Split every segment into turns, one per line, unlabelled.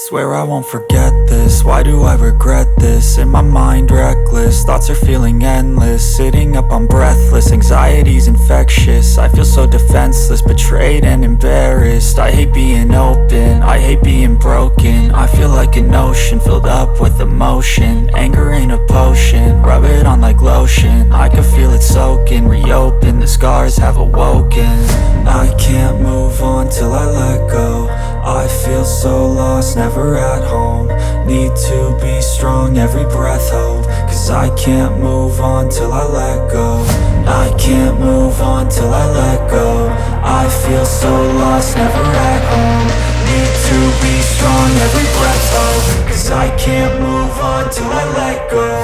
Swear I won't forget this, why do I regret this? In my mind reckless, thoughts are feeling endless. Sitting up, I'm breathless, anxiety's infectious. I feel so defenseless, betrayed and embarrassed. I hate being open, I hate being broken. I feel like an ocean filled up with emotion. Anger ain't a potion, rub it on like lotion. I can feel it soaking, reopen, the scars have awoken. I can't move on till I let go. I feel so lost, never at home. Need to be strong, every breath hold. Cause I can't move on till I let go. I can't move on till I let go. I feel so lost, never at home. Need to be strong, every breath hold. Cause I can't move on till I let go.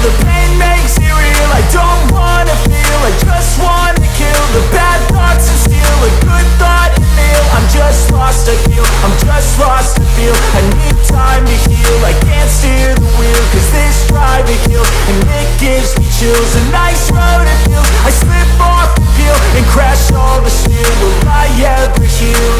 The pain makes it real, I don't wanna feel, I just wanna kill the bad thoughts and steal a good thought and feel. I'm just lost, I feel, I'm just lost, I feel. I need time to heal, I can't steer the wheel. Cause this driving hill, and it gives me chills. A nice road it feels, I slip off the peel and crash all the steel. Will I ever heal?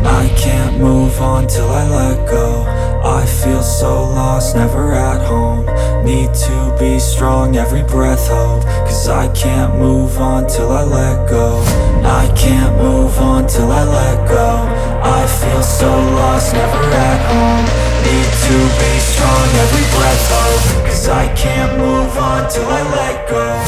I can't move on till I let go. I feel so lost, never at home. Need to be strong, every breath hold. Cause I can't move on till I let go. I can't move on till I let go. I feel so lost, never at home. Need to be strong, every breath hold. Cause I can't move on till I let go.